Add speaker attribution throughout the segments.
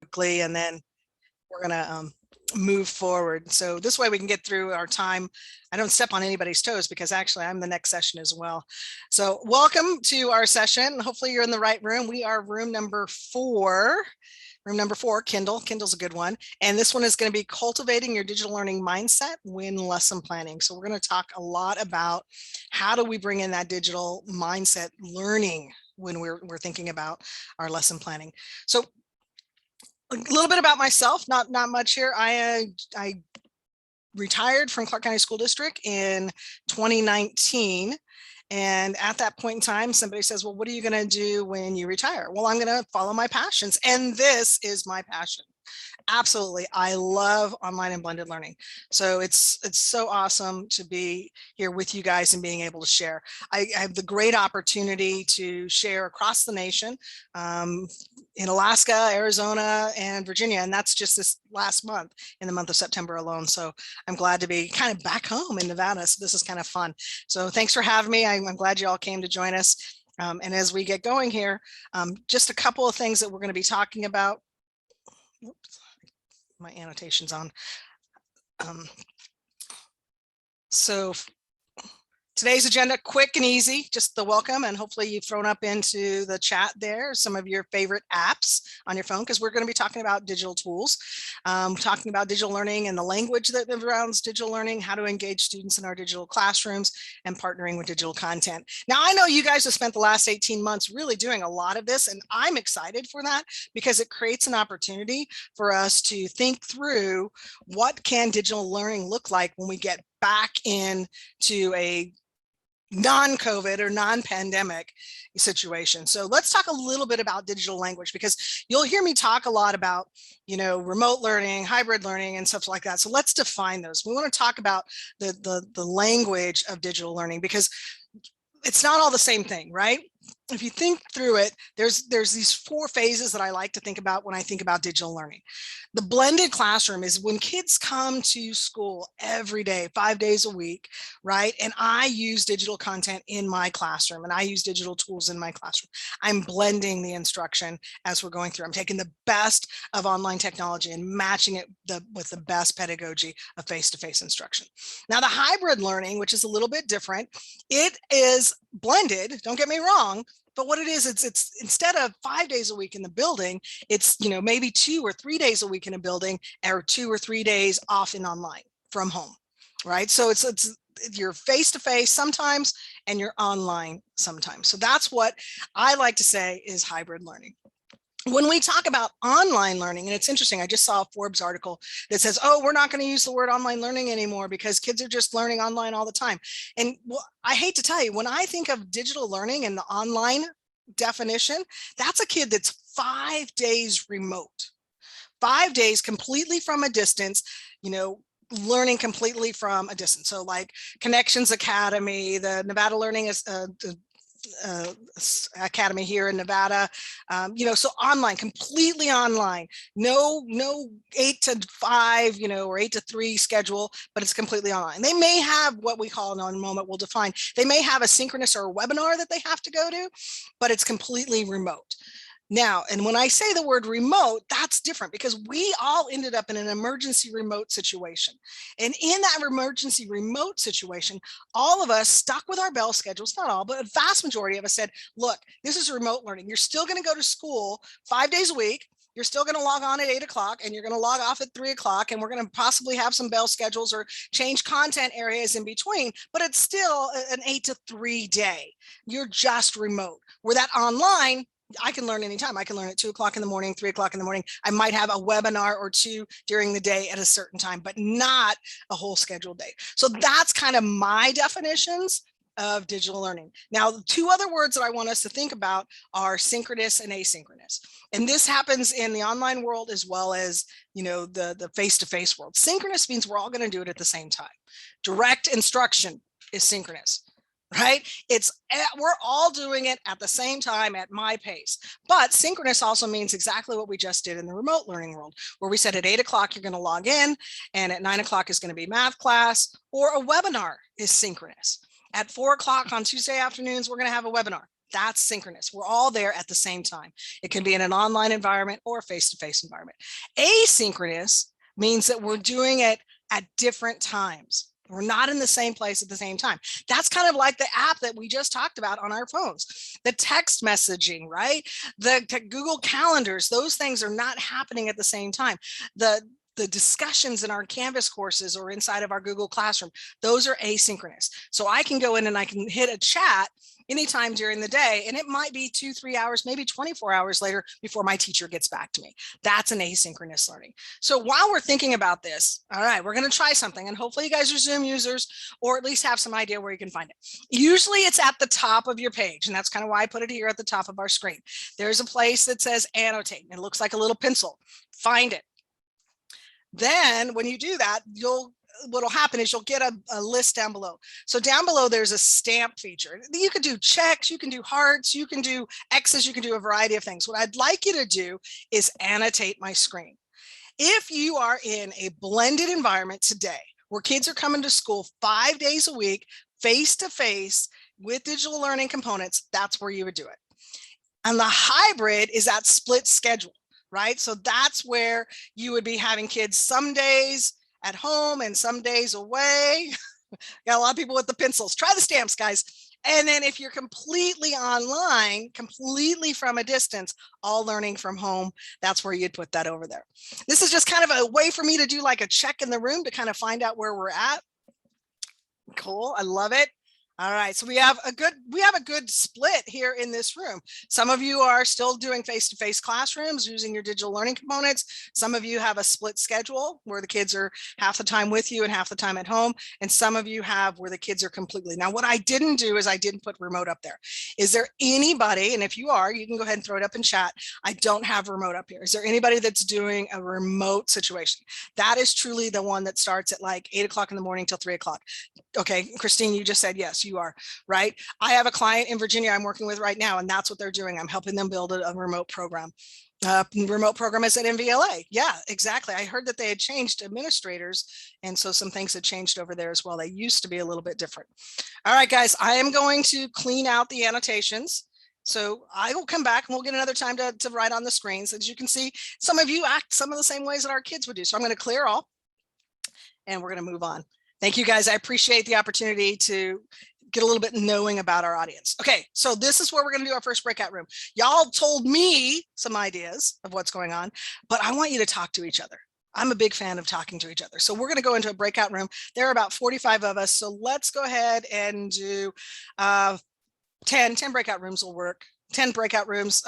Speaker 1: quickly, and then we're going to move forward. So this way we can get through our time. I don't step on anybody's toes because actually I'm the next session as well. So welcome to our session. Hopefully you're in the right room. We are room number 4. Room number 4, Kindle. Kindle's a good one. And this one is going to be cultivating your digital learning mindset when lesson planning. So we're going to talk a lot about how do we bring in that digital mindset learning when we're thinking about our lesson planning. So a little bit about myself, not much here. I retired from Clark County School District in 2019. And at that point in time, somebody says, well, what are you going to do when you retire? Well, I'm going to follow my passions. And this is my passion. Absolutely. I love online and blended learning. So it's so awesome to be here with you guys and being able to share. I have the great opportunity to share across the nation, in Alaska, Arizona, and Virginia. And that's just this last month, in the month of September alone. So I'm glad to be kind of back home in Nevada. So this is kind of fun. So thanks for having me. I'm glad you all came to join us. And as we get going here, just a couple of things that we're going to be talking about. Oops, my annotations on. So today's agenda, quick and easy, just the welcome, and hopefully you've thrown up into the chat there some of your favorite apps on your phone, because we're going to be talking about digital tools, talking about digital learning and the language that surrounds digital learning, how to engage students in our digital classrooms, and partnering with digital content. Now, I know you guys have spent the last 18 months really doing a lot of this, and I'm excited for that because it creates an opportunity for us to think through what can digital learning look like when we get back into a non-COVID or non-pandemic situation. So let's talk a little bit about digital language, because you'll hear me talk a lot about, remote learning, hybrid learning, and stuff like that. So let's define those. We want to talk about the language of digital learning, because it's not all the same thing, right? If you think through it, there's these 4 phases that I like to think about when I think about digital learning. The blended classroom is when kids come to school every day, 5 days a week, right? And I use digital content in my classroom, and I use digital tools in my classroom. I'm blending the instruction as we're going through. I'm taking the best of online technology and matching it with the best pedagogy of face-to-face instruction. Now, the hybrid learning, which is a little bit different, it is blended, don't get me wrong, but what it is, it's instead of 5 days a week in the building, it's maybe 2 or 3 days a week in a building, or 2 or 3 days off in online from home, right? So it's you're face-to-face sometimes and you're online sometimes. So that's what I like to say is hybrid learning. When we talk about online learning, and it's interesting, I just saw a Forbes article that says, oh, we're not going to use the word online learning anymore because kids are just learning online all the time. And well, I hate to tell you, when I think of digital learning and the online definition, that's a kid that's 5 days remote, 5 days completely from a distance, learning completely from a distance. So like Connections Academy, the Nevada Learning is Academy here in Nevada, so online, completely online, no 8 to 5, or 8 to 3 schedule, but it's completely online. They may have what we call, in a moment we'll define, they may have a synchronous or a webinar that they have to go to, but it's completely remote. Now, and when I say the word remote, that's different, because we all ended up in an emergency remote situation. And in that emergency remote situation, all of us stuck with our bell schedules, not all, but a vast majority of us said, look, this is remote learning. You're still going to go to school 5 days a week. You're still going to log on at 8 o'clock and you're going to log off at 3 o'clock. And we're going to possibly have some bell schedules or change content areas in between, but it's still an 8 to 3 day. You're just remote. Where that online, I can learn anytime. I can learn at 2 o'clock in the morning, 3 o'clock in the morning. I might have a webinar or 2 during the day at a certain time, but not a whole scheduled day. So that's kind of my definitions of digital learning. Now, 2 other words that I want us to think about are synchronous and asynchronous. And this happens in the online world as well as, the face-to-face world. Synchronous means we're all going to do it at the same time. Direct instruction is synchronous. Right? We're all doing it at the same time at my pace. But synchronous also means exactly what we just did in the remote learning world, where we said at 8 o'clock, you're going to log in, and at 9 o'clock is going to be math class, or a webinar is synchronous. At 4 o'clock on Tuesday afternoons, we're going to have a webinar. That's synchronous. We're all there at the same time. It can be in an online environment or a face-to-face environment. Asynchronous means that we're doing it at different times. We're not in the same place at the same time. That's kind of like the app that we just talked about on our phones, the text messaging, right? The Google calendars, those things are not happening at the same time. The discussions in our Canvas courses or inside of our Google Classroom, those are asynchronous. So I can go in and I can hit a chat anytime during the day, and it might be 2-3 hours, maybe 24 hours later before my teacher gets back to me. That's an asynchronous learning. So while we're thinking about this, all right, we're going to try something, and hopefully you guys are Zoom users or at least have some idea where you can find it. Usually it's at the top of your page, and that's kind of why I put it here at the top of our screen. There's a place that says annotate, and it looks like a little pencil. Find it. Then when you do that, what'll happen is you'll get a list down below. So down below, there's a stamp feature. You can do checks, you can do hearts, you can do X's, you can do a variety of things. What I'd like you to do is annotate my screen. If you are in a blended environment today, where kids are coming to school 5 days a week, face-to-face with digital learning components, that's where you would do it. And the hybrid is that split schedule, right? So that's where you would be having kids some days at home and some days away. Got a lot of people with the pencils. Try the stamps, guys. And then if you're completely online, completely from a distance, all learning from home, that's where you'd put that over there. This is just kind of a way for me to do like a check in the room to kind of find out where we're at. Cool. I love it. All right, so we have a good split here in this room. Some of you are still doing face-to-face classrooms using your digital learning components. Some of you have a split schedule where the kids are half the time with you and half the time at home. And some of you have where the kids are completely. Now, what I didn't do is I didn't put remote up there. Is there anybody, and if you are, you can go ahead and throw it up in chat. I don't have remote up here. Is there anybody that's doing a remote situation? That is truly the one that starts at like 8 o'clock in the morning till 3 o'clock. Okay, Christine, you just said yes, you are, right? I have a client in Virginia I'm working with right now, and that's what they're doing. I'm helping them build a remote program. Remote program is at MVLA. Yeah, exactly. I heard that they had changed administrators, and so some things had changed over there as well. They used to be a little bit different. All right, guys, I am going to clean out the annotations. So I will come back and we'll get another time to write on the screens. As you can see, some of you act some of the same ways that our kids would do. So I'm going to clear all, and we're going to move on. Thank you, guys. I appreciate the opportunity to get a little bit knowing about our audience. Okay, so this is where we're going to do our first breakout room. Y'all told me some ideas of what's going on, but I want you to talk to each other. I'm a big fan of talking to each other. So we're going to go into a breakout room. There are about 45 of us. So let's go ahead and do 10 breakout rooms will work. 10 breakout rooms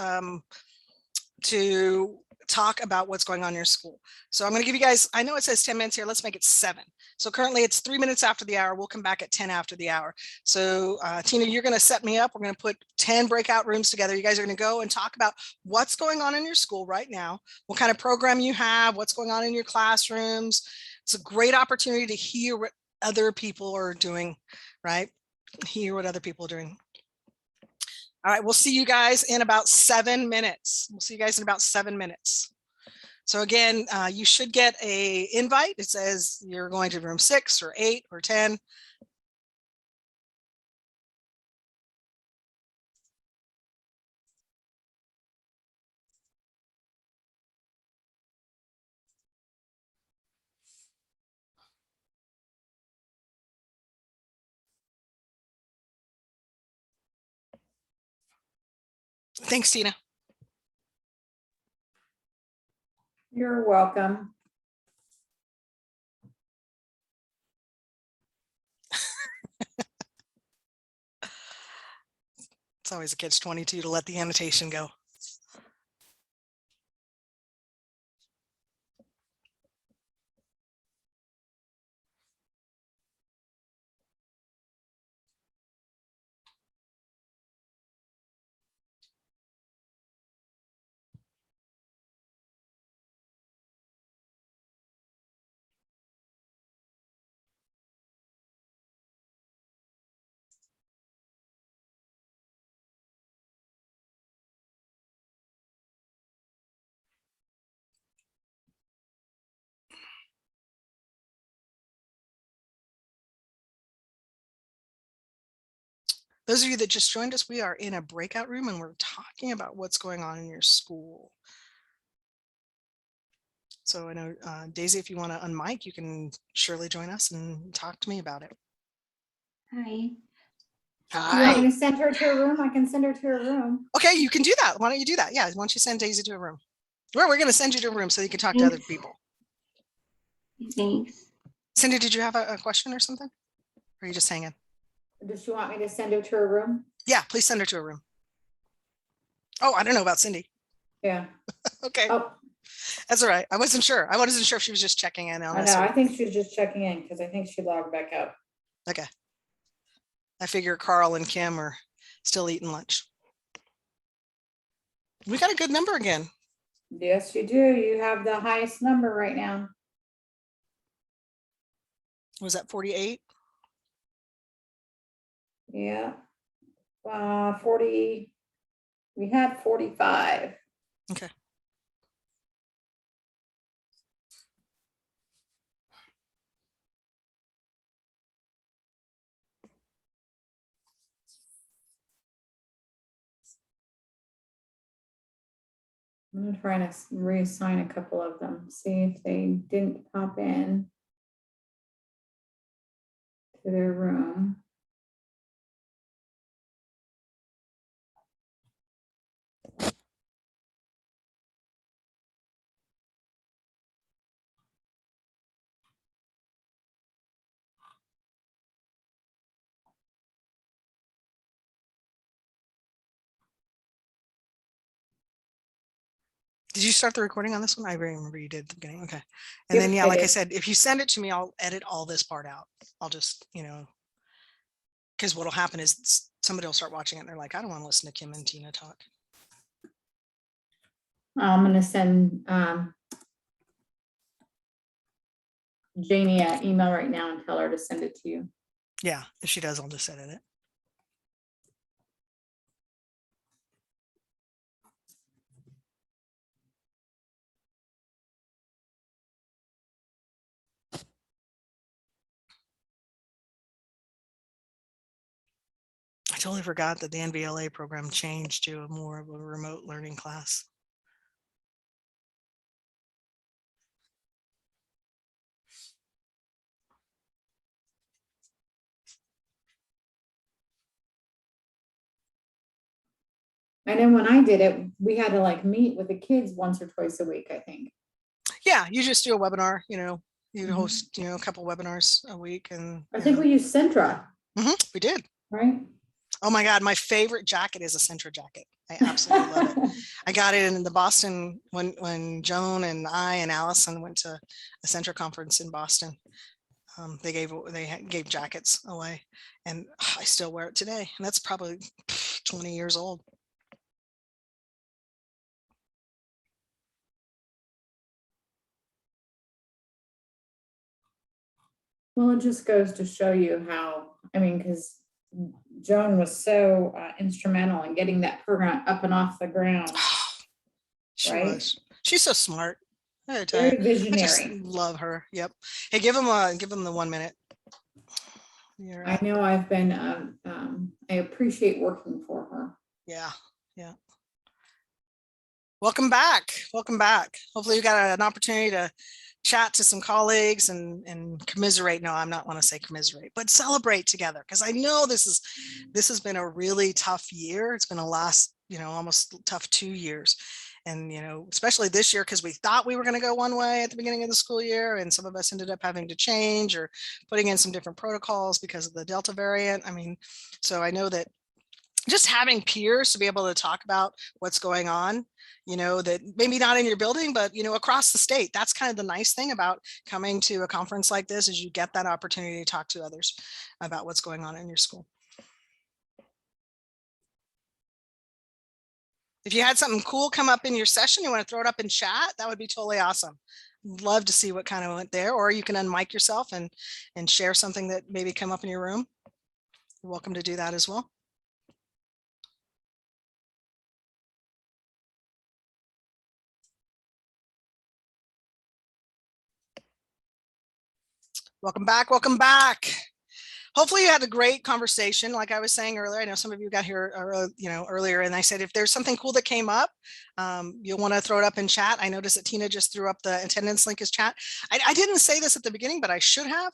Speaker 1: to talk about what's going on in your school. So I'm going to give you guys, I know it says 10 minutes here. Let's make it 7. So currently it's 3 minutes after the hour. We'll come back at 10 after the hour. So Tina, you're going to set me up. We're going to put 10 breakout rooms together. You guys are going to go and talk about what's going on in your school right now, what kind of program you have, what's going on in your classrooms. It's a great opportunity to hear what other people are doing, right? Hear what other people are doing. All right, we'll see you guys in about 7 minutes. We'll see you guys in about 7 minutes. So again, you should get an invite. It says you're going to room 6 or 8 or 10. Thanks, Tina.
Speaker 2: You're welcome.
Speaker 1: It's always a catch-22 to let the annotation go. Those of you that just joined us, we are in a breakout room and we're talking about what's going on in your school. So I know, Daisy, if you want to unmic, you can surely join us and talk to me about it.
Speaker 3: Hi.
Speaker 2: Do you want
Speaker 1: Hi.
Speaker 2: me to send her to her room? I can send her to her room.
Speaker 1: Okay, you can do that. Why don't you do that? Yeah, why don't you send Daisy to a room? Well, we're going to send you to a room so you can talk to other people.
Speaker 3: Thanks.
Speaker 1: Cindy, did you have a question or something? Or are you just hanging?
Speaker 2: Does she want me to send her to her room?
Speaker 1: Yeah, please send her to a room. Oh, I don't know about Cindy.
Speaker 2: Yeah.
Speaker 1: Okay.
Speaker 2: Oh,
Speaker 1: That's all right. I wasn't sure. I wasn't sure if she was just checking in on
Speaker 2: I
Speaker 1: us.
Speaker 2: know.
Speaker 1: Or...
Speaker 2: I think she's just checking in because I think she logged back out.
Speaker 1: Okay. I figure Carl and Kim are still eating lunch. We got a good number again.
Speaker 2: Yes, you do. You have the highest number right now.
Speaker 1: Was that 48?
Speaker 2: Yeah. 40. We had 45.
Speaker 1: Okay.
Speaker 2: I'm gonna try to reassign a couple of them, see if they didn't pop in to their room.
Speaker 1: Did you start the recording on this one? I remember you did at the beginning. Okay. And
Speaker 2: Yep,
Speaker 1: then, yeah,
Speaker 2: I
Speaker 1: like I
Speaker 2: did.
Speaker 1: said, if you send it to me, I'll edit all this part out. I'll just, because what'll happen is somebody will start watching it and they're like, I don't want to listen to Kim and Tina talk.
Speaker 2: I'm gonna send Janie an email right now and tell her to send it to you.
Speaker 1: Yeah, if she does, I'll just edit it. I totally forgot that the NVLA program changed to more of a remote learning class.
Speaker 2: I know when I did it, we had to like meet with the kids once or twice a week, I think.
Speaker 1: Yeah, you just do a webinar, you
Speaker 2: Mhm.
Speaker 1: host, a couple webinars a week. And
Speaker 2: I think we used Centra,
Speaker 1: we did.
Speaker 2: right?
Speaker 1: Oh my God, my favorite jacket is a Centra jacket. I absolutely love it. I got it in the Boston when Joan and I and Allison went to a Centra conference in Boston. They gave jackets away, and I still wear it today. And that's probably 20 years old.
Speaker 2: Well, it just goes to show you how, I mean, because Joan was so instrumental in getting that program up and off the ground.
Speaker 1: She
Speaker 2: Right?
Speaker 1: was. She's so smart. I tell
Speaker 2: Very
Speaker 1: you, I just
Speaker 2: visionary.
Speaker 1: love her. Yep. Hey, give them the 1 minute.
Speaker 2: I know I've been, I appreciate working for her.
Speaker 1: Yeah. Yeah. Welcome back. Welcome back. Hopefully you got an opportunity to chat to some colleagues and commiserate. No, I'm not want to say commiserate, but celebrate together. Because I know this has been a really tough year. It's been a last, almost tough 2 years. And, especially this year, because we thought we were going to go one way at the beginning of the school year. And some of us ended up having to change or putting in some different protocols because of the Delta variant. I mean, so I know that just having peers to be able to talk about what's going on, that maybe not in your building, but, across the state. That's kind of the nice thing about coming to a conference like this is you get that opportunity to talk to others about what's going on in your school. If you had something cool come up in your session, you want to throw it up in chat, that would be totally awesome. Love to see what kind of went there, or you can unmic yourself and share something that maybe come up in your room. You're welcome to do that as well. Welcome back. Welcome back. hopefully you had a great conversation. Like I was saying earlier, I know some of you got here, earlier, and I said, if there's something cool that came up, you'll want to throw it up in chat. I noticed that Tina just threw up the attendance link as chat. I didn't say this at the beginning, but I should have.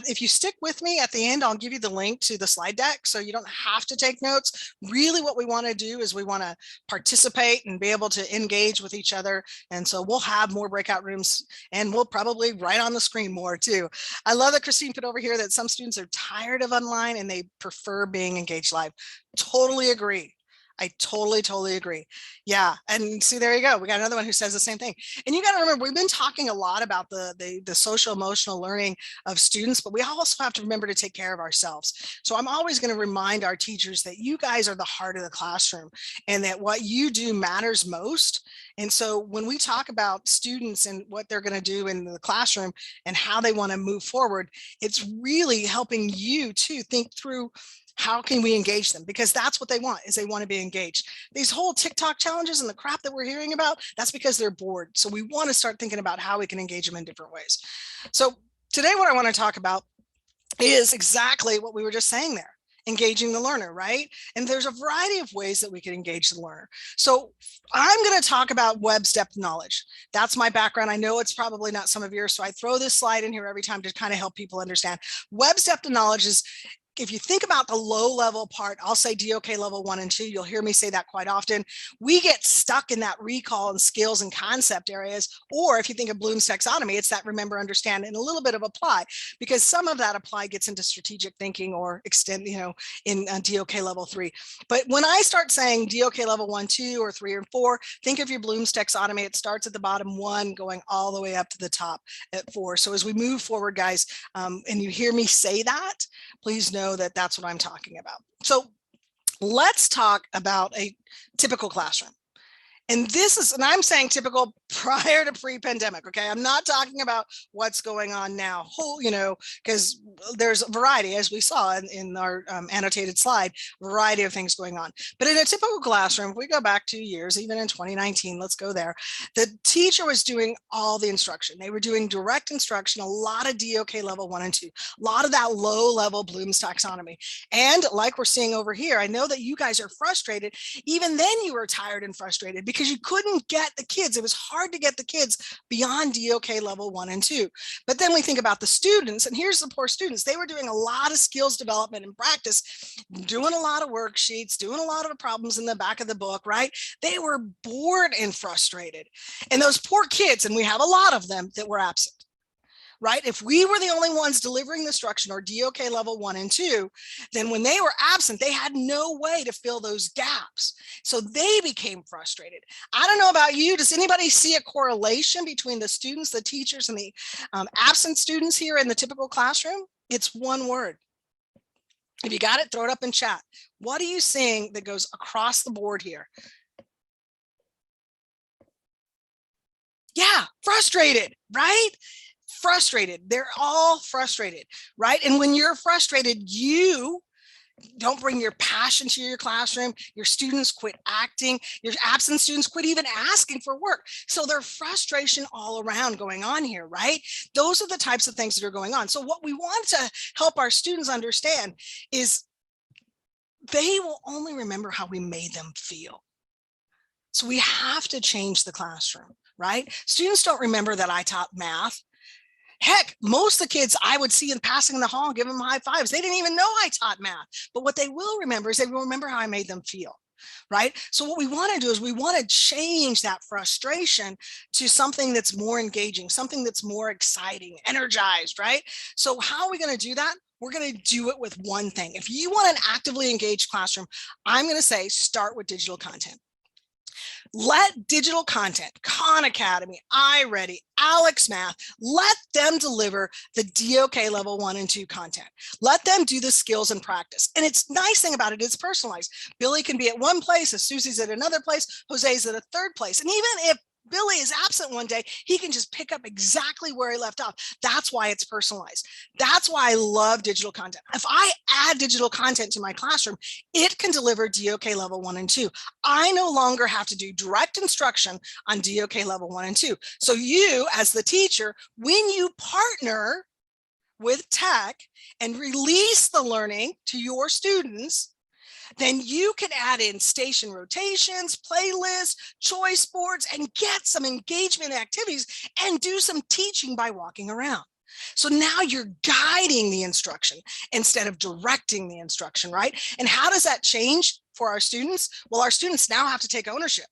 Speaker 1: If you stick with me at the end, I'll give you the link to the slide deck so you don't have to take notes. Really what we want to do is we want to participate and be able to engage with each other. And so we'll have more breakout rooms, and we'll probably write on the screen more too. I love that Christine put over here that some students are tired of online and they prefer being engaged live. Totally agree. I totally agree. Yeah. And see, there you go. We got another one who says the same thing. And you got to remember, we've been talking a lot about the social emotional learning of students, but we also have to remember to take care of ourselves. So I'm always going to remind our teachers that you guys are the heart of the classroom and that what you do matters most. And so when we talk about students and what they're going to do in the classroom and how they want to move forward, it's really helping you to think through how can we engage them, because that's what they want, is they want to be engaged. These whole TikTok challenges and the crap that we're hearing about, that's because they're bored. So we want to start thinking about how we can engage them in different ways. So today what I want to talk about is exactly what we were just saying there. Engaging the learner, right? And there's a variety of ways that we can engage the learner. So I'm going to talk about web's depth knowledge. That's my background. I know it's probably not some of yours, so I throw this slide in here every time to kind of help people understand. Web's depth of knowledge is, if you think about the low level part, I'll say DOK level 1 and 2, you'll hear me say that quite often. We get stuck in that recall and skills and concept areas. Or if you think of Bloom's taxonomy, it's that remember, understand, and a little bit of apply, because some of that apply gets into strategic thinking or extend, in DOK level 3. But when I start saying DOK level 1, 2, or 3, or 4, think of your Bloom's taxonomy. It starts at the bottom 1, going all the way up to the top at 4. So as we move forward, guys, and you hear me say that, please know that that's what I'm talking about. So let's talk about a typical classroom. And this is, and I'm saying typical prior to pre-pandemic, okay? I'm not talking about what's going on now, because there's a variety, as we saw in our annotated slide, variety of things going on. But in a typical classroom, if we go back 2 years, even in 2019, let's go there, the teacher was doing all the instruction. They were doing direct instruction, a lot of DOK level 1 and 2, a lot of that low level Bloom's taxonomy. And like we're seeing over here, I know that you guys are frustrated. Even then you were tired and frustrated because you couldn't get the kids. It was hard to get the kids beyond DOK level 1 and 2. But then we think about the students, and here's the poor students. They were doing a lot of skills development and practice, doing a lot of worksheets, doing a lot of the problems in the back of the book, right? They were bored and frustrated. And those poor kids, and we have a lot of them that were absent. Right? If we were the only ones delivering the instruction, or DOK level 1 and 2, then when they were absent, they had no way to fill those gaps. So they became frustrated. I don't know about you. Does anybody see a correlation between the students, the teachers, and the absent students here in the typical classroom? It's one word. If you got it, throw it up in chat. What are you seeing that goes across the board here? Yeah, frustrated, right? Frustrated. They're all frustrated, right? And when you're frustrated, you don't bring your passion to your classroom. Your students quit acting. Your absent students quit even asking for work. So there's frustration all around going on here, right? Those are the types of things that are going on. So what we want to help our students understand is they will only remember how we made them feel. So we have to change the classroom, right? Students don't remember that I taught math. Heck, most of the kids I would see in passing in the hall, give them high fives. They didn't even know I taught math. But what they will remember is they will remember how I made them feel, right? So what we want to do is we want to change that frustration to something that's more engaging, something that's more exciting, energized, right? So how are we going to do that? We're going to do it with one thing. If you want an actively engaged classroom, I'm going to say start with digital content. Let digital content, Khan Academy, iReady, Alex Math, let them deliver the DOK level 1 and 2 content. Let them do the skills and practice. And it's nice thing about it, it's personalized. Billy can be at one place, Susie's at another place, Jose's at a third place. And even if Billy is absent one day, he can just pick up exactly where he left off. That's why it's personalized. That's why I love digital content. If I add digital content to my classroom, it can deliver DOK level 1 and 2. I no longer have to do direct instruction on DOK level 1 and 2. So you, as the teacher, when you partner, with tech and release the learning to your students, then you can add in station rotations, playlists, choice boards, and get some engagement activities and do some teaching by walking around. So now you're guiding the instruction instead of directing the instruction, right? And how does that change for our students? Well, our students now have to take ownership.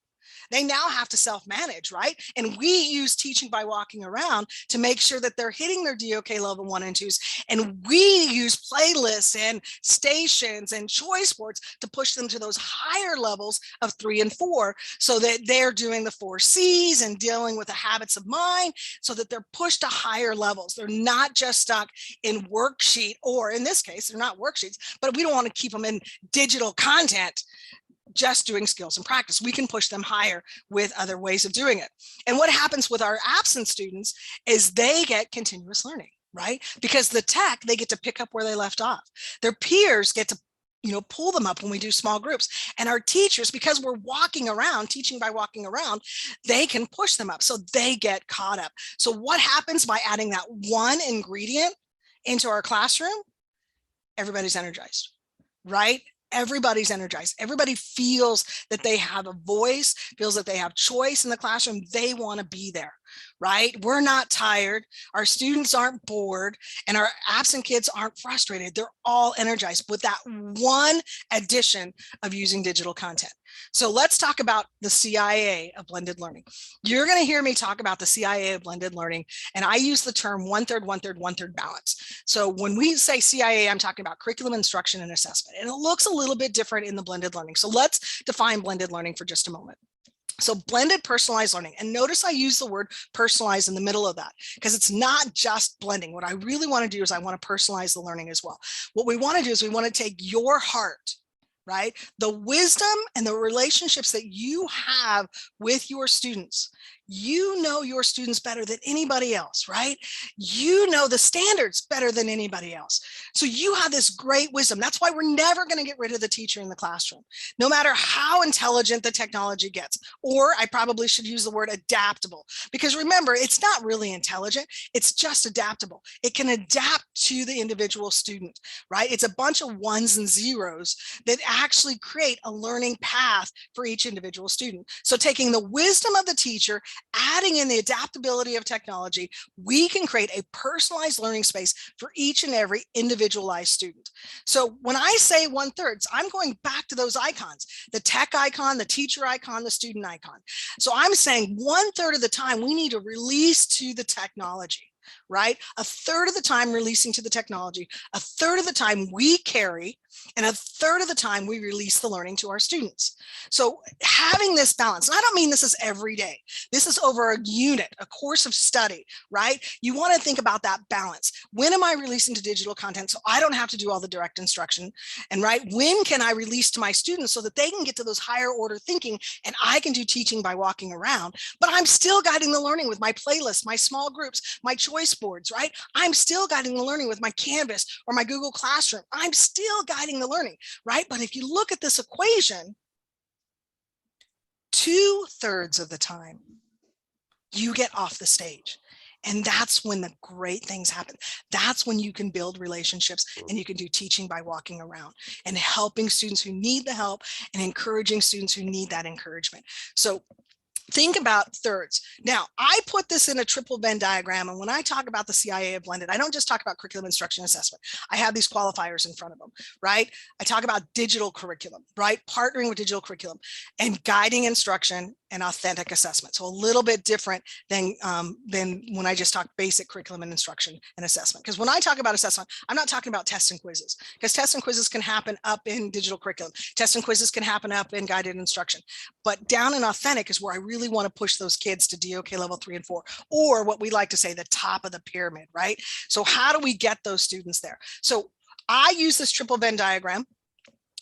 Speaker 1: They now have to self-manage, right? And we use teaching by walking around to make sure that they're hitting their DOK level 1 and 2s. And we use playlists and stations and choice boards to push them to those higher levels of 3 and 4, so that they're doing the 4 C's and dealing with the habits of mind, so that they're pushed to higher levels. They're not just stuck in worksheet, or in this case, they're not worksheets, but we don't want to keep them in digital content just doing skills and practice. We can push them higher with other ways of doing it. And what happens with our absent students is they get continuous learning, right? Because the tech, they get to pick up where they left off. Their peers get to pull them up when we do small groups. And our teachers, because we're walking around, teaching by walking around, they can push them up so they get caught up. So what happens by adding that one ingredient into our classroom? Everybody's energized, right? Everybody's energized. Everybody feels that they have a voice, feels that they have choice in the classroom. They want to be there, right? We're not tired. Our students aren't bored, and our absent kids aren't frustrated. They're all energized with that one addition of using digital content. So let's talk about the CIA of blended learning. You're going to hear me talk about the CIA of blended learning, and I use the term 1/3, 1/3, 1/3 balance. So when we say CIA, I'm talking about curriculum, instruction, and assessment, and it looks a little bit different in the blended learning. So let's define blended learning for just a moment. So blended personalized learning, and notice I use the word personalized in the middle of that, because it's not just blending. What I really want to do is I want to personalize the learning as well. What we want to do is we want to take your heart, right? The wisdom and the relationships that you have with your students. You know your students better than anybody else, right? You know the standards better than anybody else. So you have this great wisdom. That's why we're never going to get rid of the teacher in the classroom, no matter how intelligent the technology gets. Or I probably should use the word adaptable, because remember, it's not really intelligent. It's just adaptable. It can adapt to the individual student, right? It's a bunch of ones and zeros that actually create a learning path for each individual student. So taking the wisdom of the teacher, adding in the adaptability of technology, we can create a personalized learning space for each and every individualized student. So when I say 1/3, I'm going back to those icons, the tech icon, the teacher icon, the student icon. So I'm saying 1/3 of the time we need to release to the technology, right? 1/3 of the time releasing to the technology, 1/3 of the time we carry, and 1/3 of the time we release the learning to our students. So having this balance, and I don't mean this is every day, this is over a unit, a course of study, right? You want to think about that balance. When am I releasing to digital content so I don't have to do all the direct instruction? And right, when can I release to my students so that they can get to those higher order thinking and I can do teaching by walking around, but I'm still guiding the learning with my playlist, my small groups, my choice boards, right? I'm still guiding the learning with my Canvas or my Google Classroom. I'm still guiding the learning, right? But if you look at this equation, 2/3 of the time you get off the stage. And that's when the great things happen. That's when you can build relationships and you can do teaching by walking around and helping students who need the help and encouraging students who need that encouragement. So think about thirds. Now, I put this in a triple Venn diagram, and when I talk about the CIA of blended, I don't just talk about curriculum, instruction, assessment. I have these qualifiers in front of them, right? I talk about digital curriculum, right? Partnering with digital curriculum and guiding instruction and authentic assessment. So a little bit different than when I just talk basic curriculum and instruction and assessment. Because when I talk about assessment, I'm not talking about tests and quizzes, because tests and quizzes can happen up in digital curriculum. Tests and quizzes can happen up in guided instruction. But down in authentic is where I really want to push those kids to DOK level 3 and 4, or what we like to say, the top of the pyramid, right? So how do we get those students there? So I use this triple Venn diagram.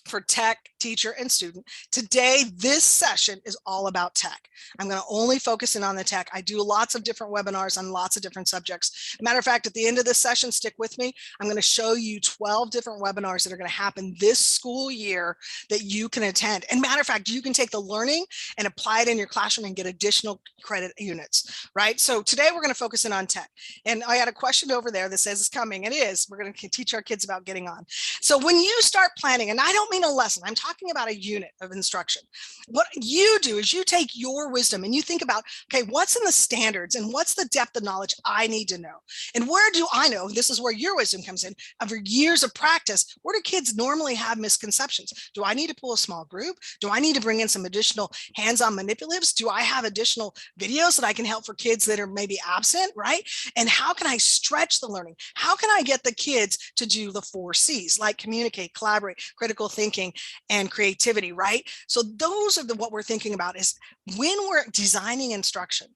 Speaker 1: for tech, teacher, and student. Today, this session is all about tech. I'm going to only focus in on the tech. I do lots of different webinars on lots of different subjects. Matter of fact, at the end of this session, stick with me. I'm going to show you 12 different webinars that are going to happen this school year that you can attend. And matter of fact, you can take the learning and apply it in your classroom and get additional credit units, right? So today we're going to focus in on tech. And I had a question over there that says it's coming. It is. We're going to teach our kids about getting on. So when you start planning, and I don't mean a lesson, I'm talking about a unit of instruction. What you do is you take your wisdom and you think about, okay, what's in the standards and what's the depth of knowledge I need to know? And where do I know, this is where your wisdom comes in, over years of practice, where do kids normally have misconceptions? Do I need to pull a small group? Do I need to bring in some additional hands-on manipulatives? Do I have additional videos that I can help for kids that are maybe absent, right? And how can I stretch the learning? How can I get the kids to do the 4 C's, like communicate, collaborate, critical thinking, and creativity, right? So those are what we're thinking about is when we're designing instruction,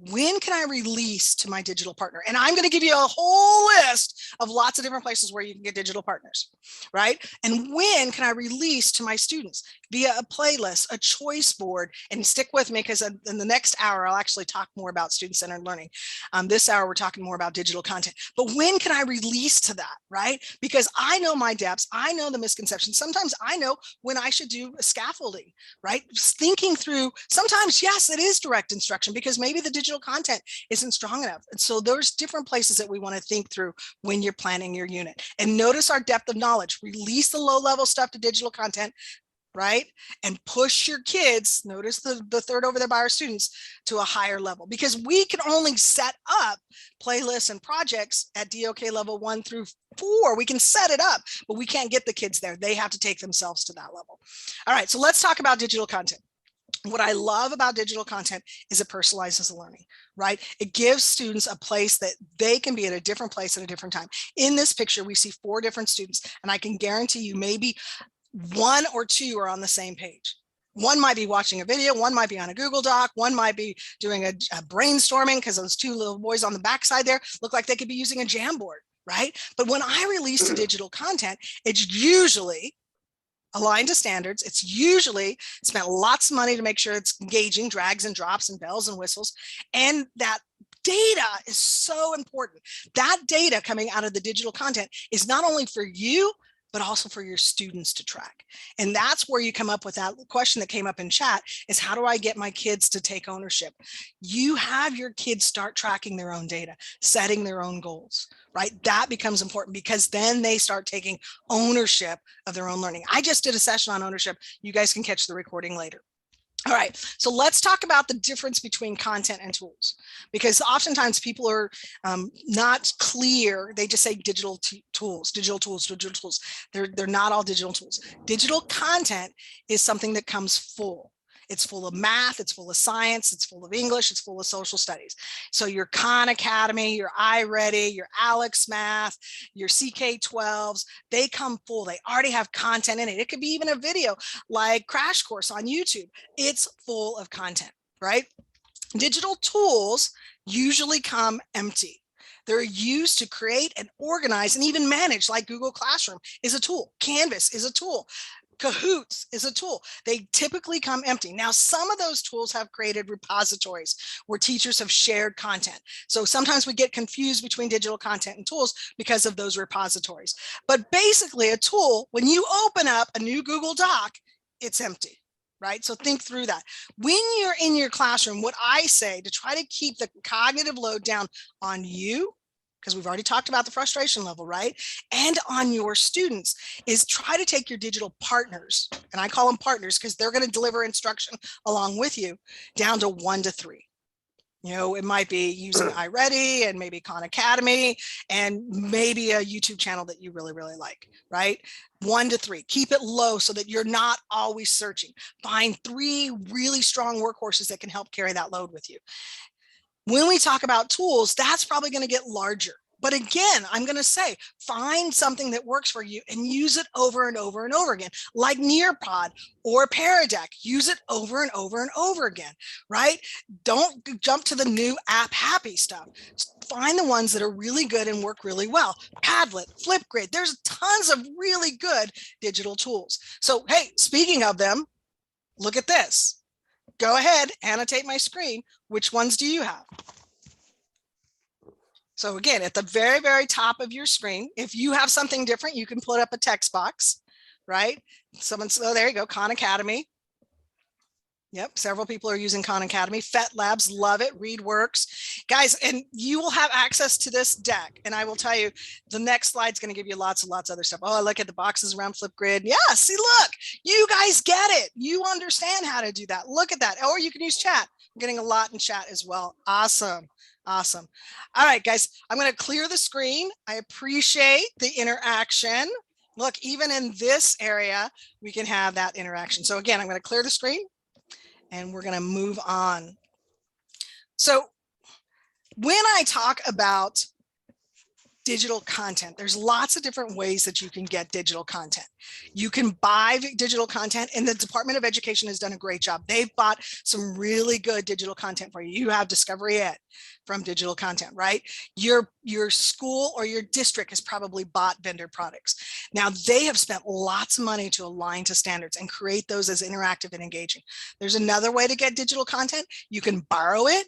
Speaker 1: when can I release to my digital partner? And I'm going to give you a whole list of lots of different places where you can get digital partners, right? And when can I release to my students via a playlist, a choice board? And stick with me, because in the next hour, I'll actually talk more about student-centered learning. This hour, we're talking more about digital content. But when can I release to that, right? Because I know my depths. I know the misconceptions. Sometimes I know when I should do scaffolding, right? Thinking through, sometimes, yes, it is direct instruction because maybe the digital content isn't strong enough. And so there's different places that we want to think through when you're planning your unit. And notice our depth of knowledge. Release the low-level stuff to digital content, right? And push your kids, notice the third over there by our students, to a higher level, because we can only set up playlists and projects at DOK level 1 through 4. We can set it up, but we can't get the kids there. They have to take themselves to that level. All right, so let's talk about digital content. What I love about digital content is it personalizes the learning, right? It gives students a place that they can be at a different place at a different time. In this picture, we see 4 different students, and I can guarantee you maybe 1 or 2 are on the same page. One might be watching a video, one might be on a Google Doc, one might be doing a brainstorming, because those 2 little boys on the backside there look like they could be using a Jamboard, right? But when I release to digital content, it's usually aligned to standards. It's usually spent lots of money to make sure it's engaging, drags and drops and bells and whistles. And that data is so important. That data coming out of the digital content is not only for you, but also for your students to track. And that's where you come up with that question that came up in chat, is how do I get my kids to take ownership? You have your kids start tracking their own data, setting their own goals, right? That becomes important, because then they start taking ownership of their own learning. I just did a session on ownership. You guys can catch the recording later. All right, so let's talk about the difference between content and tools, because oftentimes people are not clear. They just say digital tools, digital tools, digital tools. They're not all digital tools. Digital content is something that comes full. It's full of math, it's full of science, it's full of English, it's full of social studies. So your Khan Academy, your iReady, your Alex Math, your CK12s, they come full. They already have content in it. It could be even a video like Crash Course on YouTube. It's full of content, right? Digital tools usually come empty. They're used to create and organize and even manage, like Google Classroom is a tool. Canvas is a tool. Kahoots is a tool. They typically come empty. Now, some of those tools have created repositories where teachers have shared content. So sometimes we get confused between digital content and tools because of those repositories. But basically, a tool, when you open up a new Google Doc, it's empty, right? So think through that. When you're in your classroom, what I say to try to keep the cognitive load down on you, because we've already talked about the frustration level, right? And on your students, is try to take your digital partners, and I call them partners because they're going to deliver instruction along with you, down to 1 to 3. You know, it might be using iReady and maybe Khan Academy and maybe a YouTube channel that you really, really like, right? 1 to 3, keep it low so that you're not always searching. Find 3 really strong workhorses that can help carry that load with you. When we talk about tools, that's probably going to get larger. But again, I'm going to say, find something that works for you and use it over and over and over again, like Nearpod or Paradeck. Use it over and over and over again, right? Don't jump to the new app happy stuff. Find the ones that are really good and work really well. Padlet, Flipgrid, there's tons of really good digital tools. So, hey, speaking of them, look at this. Go ahead, annotate my screen. Which ones do you have? So again, at the very, very top of your screen, if you have something different, you can put up a text box, right? Oh, there you go, Khan Academy. Yep, several people are using Khan Academy. FET Labs, love it. ReadWorks. Guys, and you will have access to this deck. And I will tell you, the next slide's going to give you lots and lots of other stuff. Oh, I look at the boxes around Flipgrid. Yeah, see, look, you guys get it. You understand how to do that. Look at that. Or you can use chat. I'm getting a lot in chat as well. Awesome. Awesome. All right, guys, I'm going to clear the screen. I appreciate the interaction. Look, even in this area, we can have that interaction. So again, I'm going to clear the screen and we're going to move on. So when I talk about digital content, there's lots of different ways that you can get digital content. You can buy digital content, and the Department of Education has done a great job. They've bought some really good digital content for you. You have Discovery Ed from digital content, right? Your school or your district has probably bought vendor products. Now they have spent lots of money to align to standards and create those as interactive and engaging. There's another way to get digital content. You can borrow it.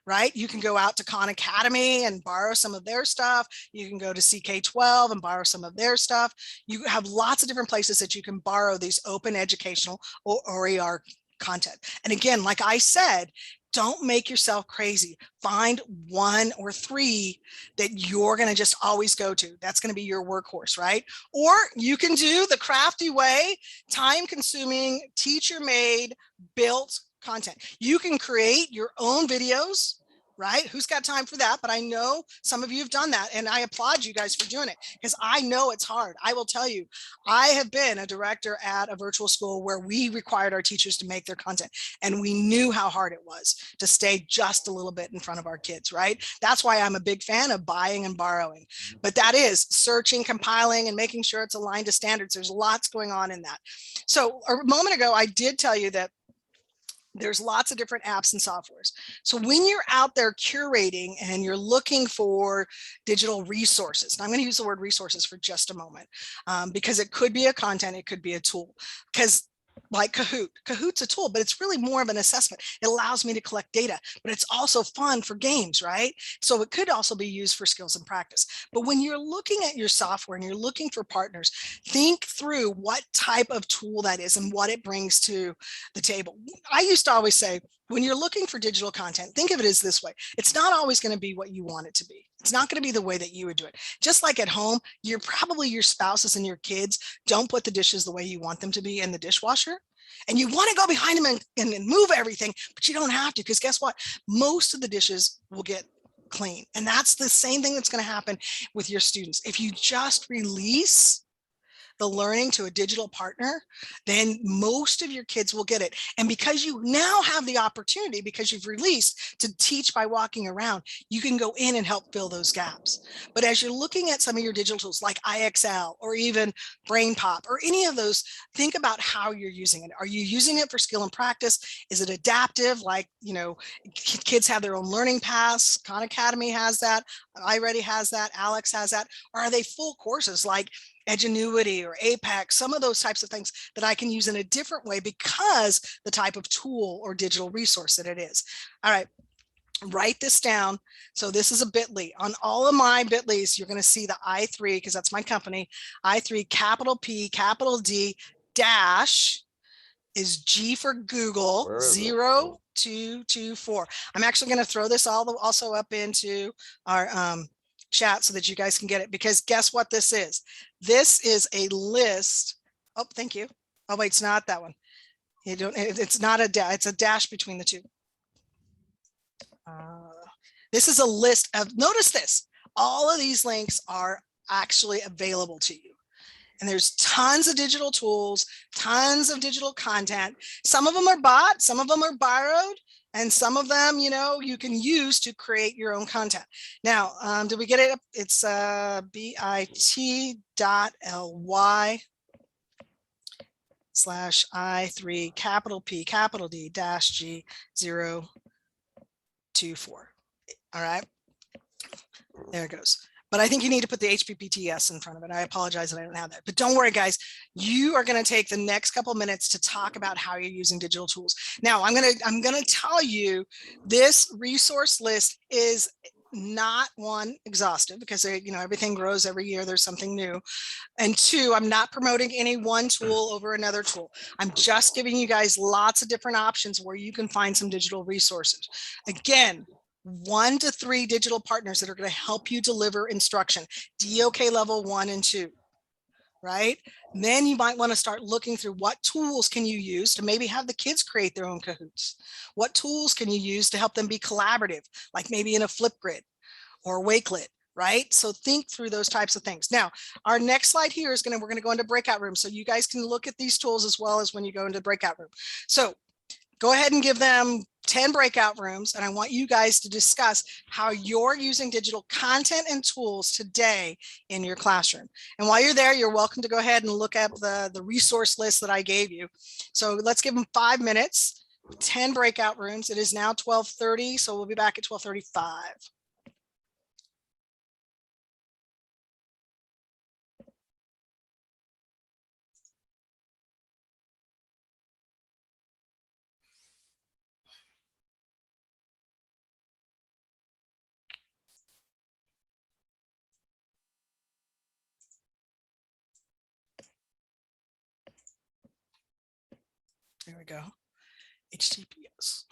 Speaker 1: Right? You can go out to Khan Academy and borrow some of their stuff. You can go to CK12 and borrow some of their stuff. You have lots of different places that you can borrow these open educational or OER content. And again, like I said, don't make yourself crazy. Find 1 or 3 that you're going to just always go to. That's going to be your workhorse, right? Or you can do the crafty way, time-consuming, teacher-made, built content. You can create your own videos, right? Who's got time for that? But I know some of you have done that, and I applaud you guys for doing it because I know it's hard. I will tell you, I have been a director at a virtual school where we required our teachers to make their content, and we knew how hard it was to stay just a little bit in front of our kids, right? That's why I'm a big fan of buying and borrowing. But that is searching, compiling, and making sure it's aligned to standards. There's lots going on in that. So a moment ago, I did tell you that there's lots of different apps and softwares. So when you're out there curating and you're looking for digital resources, and I'm going to use the word resources for just a moment, because it could be a content, it could be a tool, because like Kahoot's a tool, but it's really more of an assessment. It allows me to collect data, but it's also fun for games, right? So it could also be used for skills and practice. But when you're looking at your software and you're looking for partners, think through what type of tool that is and what it brings to the table. I used to always say, when you're looking for digital content, think of it as this way. It's not always going to be what you want it to be. It's not going to be the way that you would do it. Just like at home, you're probably your spouses and your kids don't put the dishes the way you want them to be in the dishwasher. And you want to go behind them and move everything, but you don't have to, because guess what? Most of the dishes will get clean. And that's the same thing that's going to happen with your students. If you just release the learning to a digital partner, then most of your kids will get it. And because you now have the opportunity, because you've released to teach by walking around, you can go in and help fill those gaps. But as you're looking at some of your digital tools like IXL or even BrainPop or any of those, think about how you're using it. Are you using it for skill and practice? Is it adaptive? Like, you know, kids have their own learning paths. Khan Academy has that. iReady has that. Alex has that. Or are they full courses like Edgenuity or Apex, some of those types of things that I can use in a different way because the type of tool or digital resource that it is. All right, write this down. So this is a bit.ly. On all of my bit.lys, you're going to see the I3, because that's my company, I3, capital P, capital D, dash is G for Google, 0224. I'm actually going to throw this also up into our chat so that you guys can get it, because guess what this is? This is a list. Oh, thank you. Oh, wait, it's not that one. You don't, it's not a dash, it's a dash between the two. This is a list of, notice this, all of these links are actually available to you. And there's tons of digital tools, tons of digital content. Some of them are bought, some of them are borrowed. And some of them, you know, you can use to create your own content. Now, did we get it? It's bit.ly/I3 capital P capital D dash G 024. All right, there it goes. But I think you need to put the HPPTS in front of it. I apologize that I don't have that, but don't worry, guys. You are going to take the next couple minutes to talk about how you're using digital tools. Now, I'm going to tell you this resource list is not one exhaustive because you know, everything grows every year. There's something new. And two, I'm not promoting any one tool over another tool. I'm just giving you guys lots of different options where you can find some digital resources. Again, 1 to 3 digital partners that are going to help you deliver instruction, DOK level 1 and 2, right? And then you might want to start looking through what tools can you use to maybe have the kids create their own Kahoots. What tools can you use to help them be collaborative, like maybe in a Flipgrid or Wakelet, right? So think through those types of things. Now, our next slide here is we're going to go into breakout rooms. So you guys can look at these tools as well as when you go into the breakout room. So go ahead and give them 10 breakout rooms. And I want you guys to discuss how you're using digital content and tools today in your classroom. And while you're there, you're welcome to go ahead and look at the resource list that I gave you. So let's give them 5 minutes, 10 breakout rooms. It is now 12:30. So we'll be back at 12:35. There we go. HTTPS.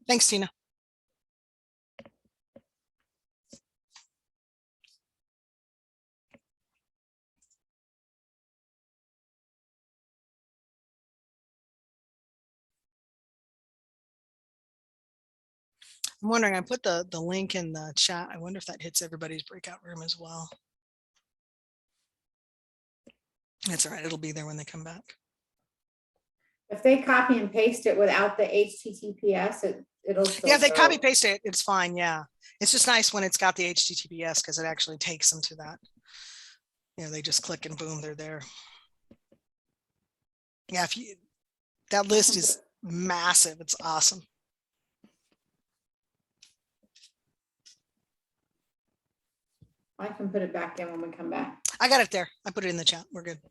Speaker 1: Thanks, Tina. I'm wondering, I put the link in the chat. I wonder if that hits everybody's breakout room as well. That's all right. It'll be there when they come back.
Speaker 2: If they copy and paste it without the HTTPS, it'll still
Speaker 1: Yeah, if they
Speaker 2: show.
Speaker 1: copy paste it, it's fine. Yeah. It's just nice when it's got the HTTPS because it actually takes them to that. You know, they just click and boom, they're there. Yeah, that list is massive. It's awesome.
Speaker 2: I can put it back in when we come back.
Speaker 1: I got it there. I put it in the chat. We're good.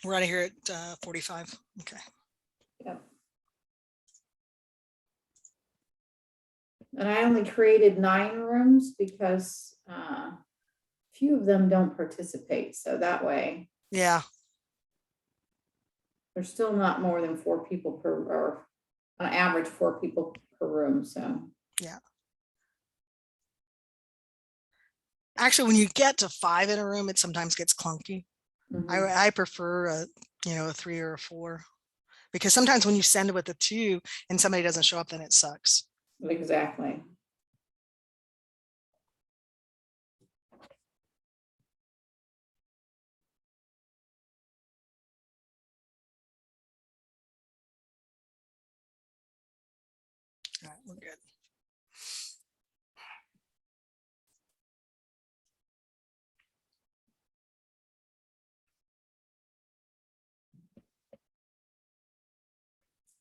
Speaker 1: We're out of here at 45. Okay.
Speaker 2: Yep. And I only created 9 rooms because a few of them don't participate. So that way,
Speaker 1: yeah,
Speaker 2: there's still not more than 4 people per, or on average 4 people per room. So
Speaker 1: yeah. Actually, when you get to 5 in a room, it sometimes gets clunky. I prefer a 3 or a 4, because sometimes when you send it with a 2 and somebody doesn't show up, then it sucks.
Speaker 2: Exactly.
Speaker 1: All right, we're good.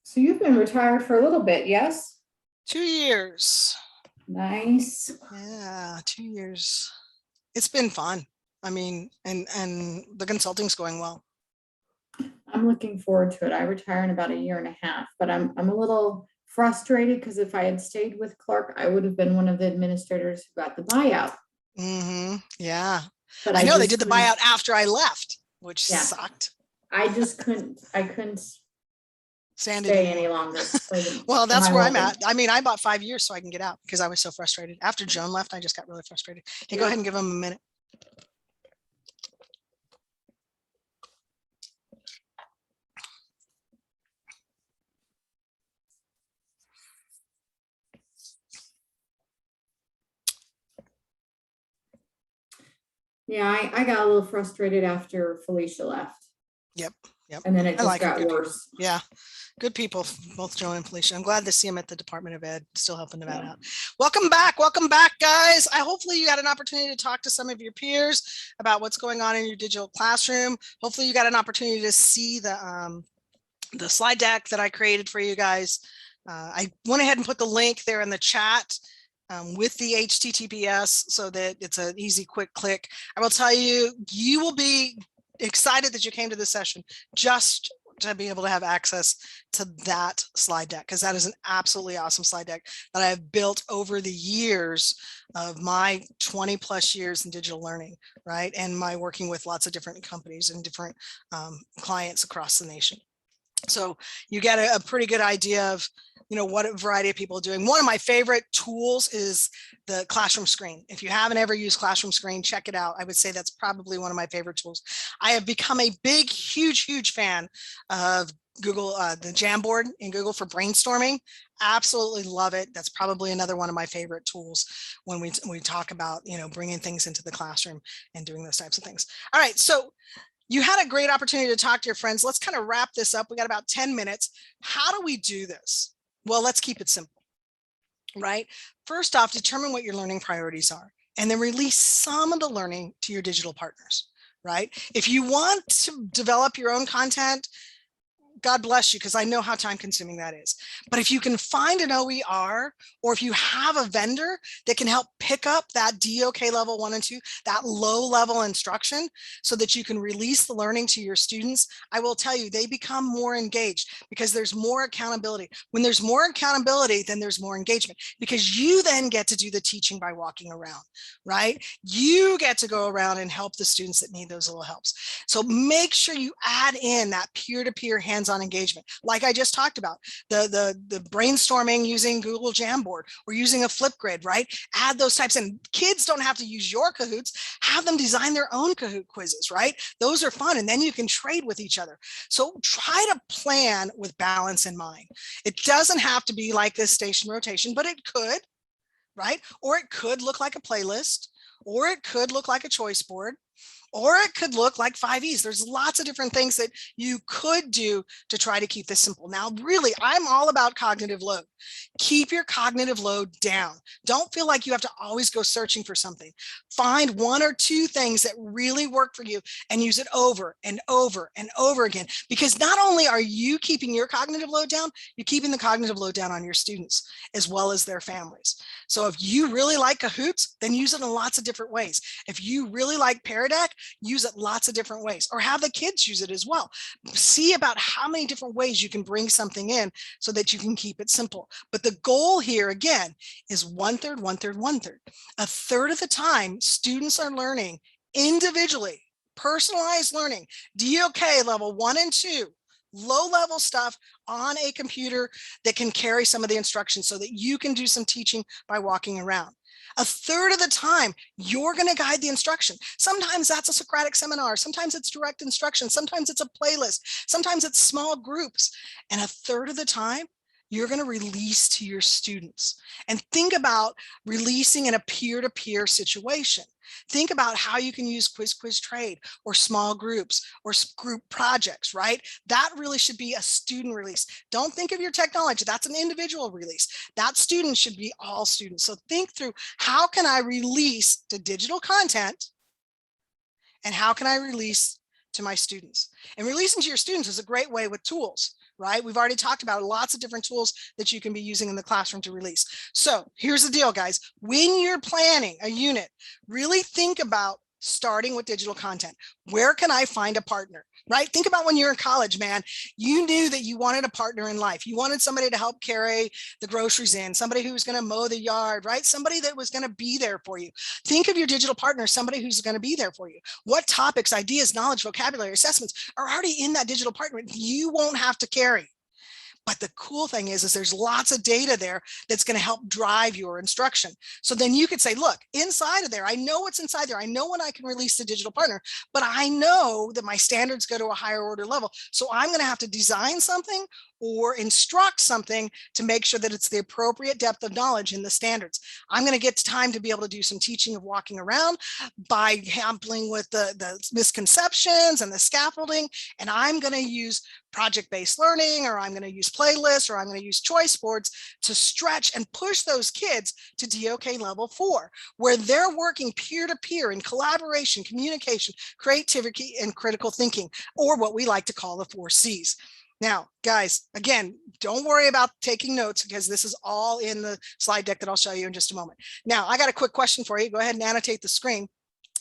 Speaker 2: So you've been retired for a little bit, yes?
Speaker 1: 2 years.
Speaker 2: Nice.
Speaker 1: Yeah, 2 years. It's been fun. I mean, and the consulting's going well.
Speaker 2: I'm looking forward to it. I retire in about 1.5 years, but I'm a little frustrated because if I had stayed with Clark, I would have been one of the administrators who got the buyout.
Speaker 1: Yeah.
Speaker 2: But
Speaker 1: I know they did the buyout after I left, which sucked.
Speaker 2: I couldn't
Speaker 1: Stand
Speaker 2: stay
Speaker 1: it
Speaker 2: any longer.
Speaker 1: Well, that's where I'm at. I mean, I bought 5 years so I can get out because I was so frustrated. After Joan left, I just got really frustrated. Hey, go ahead and give them a minute.
Speaker 2: Yeah, I got a little frustrated after Felicia left.
Speaker 1: Yep. Yep.
Speaker 2: And then it
Speaker 1: I
Speaker 2: just
Speaker 1: like them.
Speaker 2: got
Speaker 1: Good people.
Speaker 2: worse.
Speaker 1: Yeah. Good people, both Joe and Felicia. I'm glad to see them at the Department of Ed, still helping them
Speaker 2: Yeah.
Speaker 1: out. Welcome back, guys. Hopefully you got an opportunity to talk to some of your peers about what's going on in your digital classroom. Hopefully you got an opportunity to see the slide deck that I created for you guys. I went ahead and put the link there in the chat with the HTTPS so that it's an easy, quick click. I will tell you, you will be excited that you came to this session just to be able to have access to that slide deck, because that is an absolutely awesome slide deck that I have built over the years of my 20 plus years in digital learning, right? And my working with lots of different companies and different clients across the nation. So you get a pretty good idea of, what a variety of people are doing. One of my favorite tools is the classroom screen. If you haven't ever used classroom screen, check it out. I would say that's probably one of my favorite tools. I have become a big, huge fan of Google, the Jamboard in Google for brainstorming. Absolutely love it. That's probably another one of my favorite tools when we talk about, bringing things into the classroom and doing those types of things. All right. So you had a great opportunity to talk to your friends. Let's kind of wrap this up. We got about 10 minutes. How do we do this? Well, let's keep it simple, right? First off, determine what your learning priorities are, and then release some of the learning to your digital partners, right? If you want to develop your own content, God bless you, because I know how time consuming that is. But if you can find an OER, or if you have a vendor that can help pick up that DOK level 1 and 2, that low level instruction, so that you can release the learning to your students, I will tell you, they become more engaged because there's more accountability. When there's more accountability, then there's more engagement, because you then get to do the teaching by walking around, right? You get to go around and help the students that need those little helps. So make sure you add in that peer-to-peer hands-on engagement. Like I just talked about, the brainstorming using Google Jamboard or using a Flipgrid, right? Add those types, and kids don't have to use your Kahoots, have them design their own Kahoot quizzes, right? Those are fun, and then you can trade with each other. So try to plan with balance in mind. It doesn't have to be like this station rotation, but it could, right? Or it could look like a playlist, or it could look like a choice board, or it could look like 5Es. There's lots of different things that you could do to try to keep this simple. Now, really, I'm all about cognitive load. Keep your cognitive load down. Don't feel like you have to always go searching for something. Find 1 or 2 things that really work for you and use it over and over and over again. Because not only are you keeping your cognitive load down, you're keeping the cognitive load down on your students as well as their families. So if you really like Kahoots, then use it in lots of different ways. If you really like Pear Deck, use it lots of different ways, or have the kids use it as well. See about how many different ways you can bring something in so that you can keep it simple. But the goal here, again, is 1/3, 1/3, 1/3. A third of the time, students are learning individually, personalized learning, DOK level 1 and 2, low level stuff on a computer that can carry some of the instructions so that you can do some teaching by walking around. A third of the time, you're going to guide the instruction. Sometimes that's a Socratic seminar. Sometimes it's direct instruction. Sometimes it's a playlist. Sometimes it's small groups. And a third of the time, you're going to release to your students. And think about releasing in a peer-to-peer situation. Think about how you can use quiz trade or small groups or group projects, right? That really should be a student release. Don't think of your technology. That's an individual release. That student should be all students. So think through, how can I release to digital content, and how can I release to my students? And releasing to your students is a great way with tools, right? We've already talked about lots of different tools that you can be using in the classroom to release. So here's the deal, guys. When you're planning a unit, really think about starting with digital content. Where can I find a partner, right? Think about when you're in college, man. You knew that you wanted a partner in life. You wanted somebody to help carry the groceries in, somebody who was going to mow the yard, right? Somebody that was going to be there for you. Think of your digital partner, somebody who's going to be there for you. What topics, ideas, knowledge, vocabulary, assessments are already in that digital partner you won't have to carry? But the cool thing is there's lots of data there that's going to help drive your instruction. So then you could say, look, inside of there, I know what's inside there. I know when I can release the digital partner, but I know that my standards go to a higher order level. So I'm going to have to design something or instruct something to make sure that it's the appropriate depth of knowledge in the standards. I'm going to get time to be able to do some teaching of walking around by handling with the misconceptions and the scaffolding. And I'm going to use project-based learning, or I'm going to use playlists, or I'm going to use choice boards to stretch and push those kids to DOK level 4, where they're working peer-to-peer in collaboration, communication, creativity, and critical thinking, or what we like to call the 4 C's. Now, guys, again, don't worry about taking notes because this is all in the slide deck that I'll show you in just a moment. Now, I got a quick question for you. Go ahead and annotate the screen.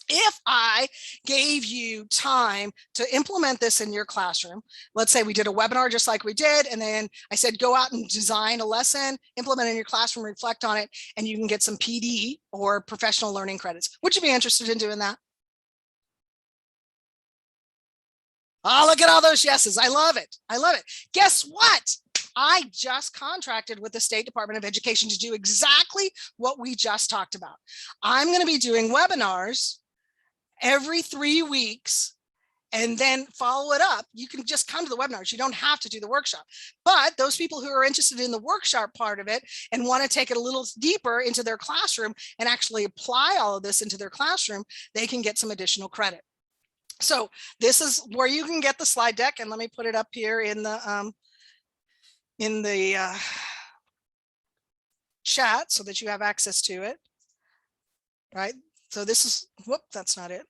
Speaker 1: If I gave you time to implement this in your classroom, let's say we did a webinar just like we did, and then I said, go out and design a lesson, implement it in your classroom, reflect on it, and you can get some PD or professional learning credits. Would you be interested in doing that? Oh, look at all those yeses. I love it. I love it. Guess what? I just contracted with the State Department of Education to do exactly what we just talked about. I'm going to be doing webinars every 3 weeks and then follow it up. You can just come to the webinars. You don't have to do the workshop. But those people who are interested in the workshop part of it and want to take it a little deeper into their classroom and actually apply all of this into their classroom, they can get some additional credit. So this is where you can get the slide deck, and let me put it up here in the chat so that you have access to it. Right. So this is, whoop, that's not it.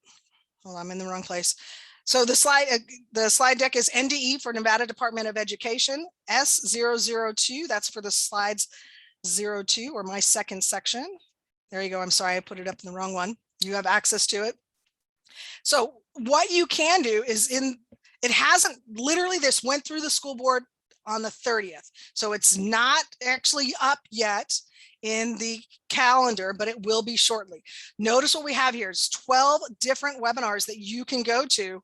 Speaker 1: Well, I'm in the wrong place. So the slide deck is NDE for Nevada Department of Education, S002. That's for the slides 02, or my second section. There you go. I'm sorry, I put it up in the wrong one. You have access to it. So what you can do is it hasn't, literally this went through the school board on the 30th. So it's not actually up yet in the calendar, but it will be shortly. Notice what we have here is 12 different webinars that you can go to,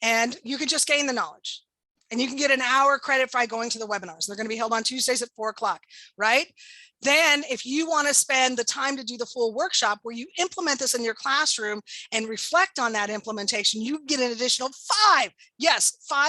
Speaker 1: and you can just gain the knowledge. And you can get an hour credit by going to the webinars. They're going to be held on Tuesdays at 4 o'clock, right? Then if you want to spend the time to do the full workshop where you implement this in your classroom and reflect on that implementation, you get an additional 5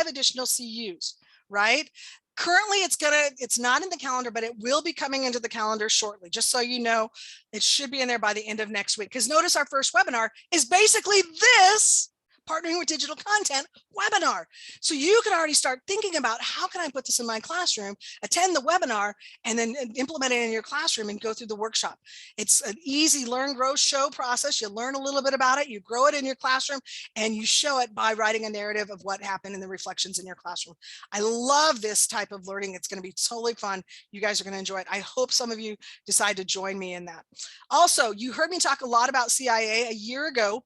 Speaker 1: additional CUs, right? Currently, it's not in the calendar, but it will be coming into the calendar shortly. Just so you know, it should be in there by the end of next week. Because notice our first webinar is basically this partnering with digital content webinar. So you can already start thinking about, how can I put this in my classroom, attend the webinar, and then implement it in your classroom and go through the workshop. It's an easy learn, grow, show process. You learn a little bit about it, you grow it in your classroom, and you show it by writing a narrative of what happened in the reflections in your classroom. I love this type of learning. It's going to be totally fun. You guys are going to enjoy it. I hope some of you decide to join me in that. Also, you heard me talk a lot about CIA a year ago.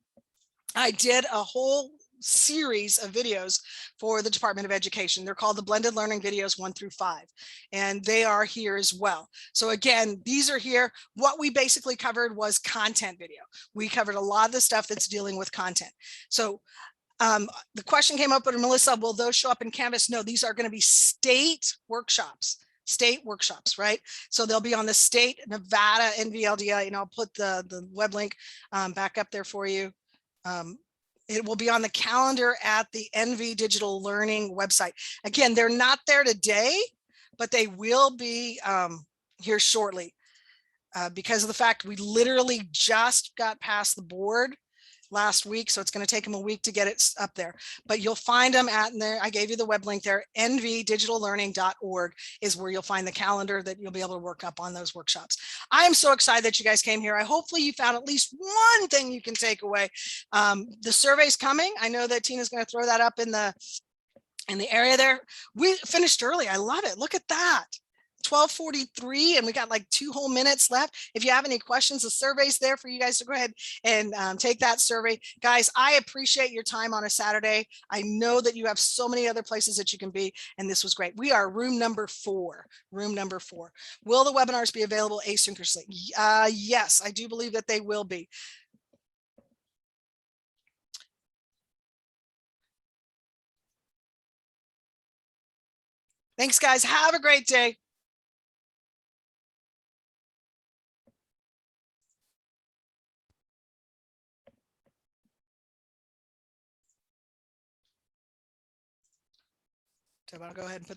Speaker 1: I did a whole series of videos for the Department of Education. They're called the Blended Learning Videos 1 through 5, and they are here as well. So again, these are here. What we basically covered was content video. We covered a lot of the stuff that's dealing with content. So the question came up with Melissa, will those show up in Canvas? No, these are going to be state workshops, right? So they'll be on the state Nevada NVLDI, and I'll put the web link back up there for you. It will be on the calendar at the NV Digital Learning website. Again, they're not there today, but they will be here shortly because of the fact we literally just got past the board last week. So it's going to take them a week to get it up there, but you'll find them at there. I gave you the web link there. nvdigitallearning.org is where you'll find the calendar that you'll be able to work up on those workshops. I am so excited that you guys came here. Hopefully you found at least one thing you can take away. The survey's coming. I know that Tina's going to throw that up in the area there. We finished early. I love it. Look at that. 12:43, and we got like 2 whole minutes left. If you have any questions, the survey's there for you guys to go ahead and take that survey. Guys, I appreciate your time on a Saturday. I know that you have so many other places that you can be, and this was great. We are room number 4. Will the webinars be available asynchronously? Yes, I do believe that they will be. Thanks, guys. Have a great day. So I want to go ahead and put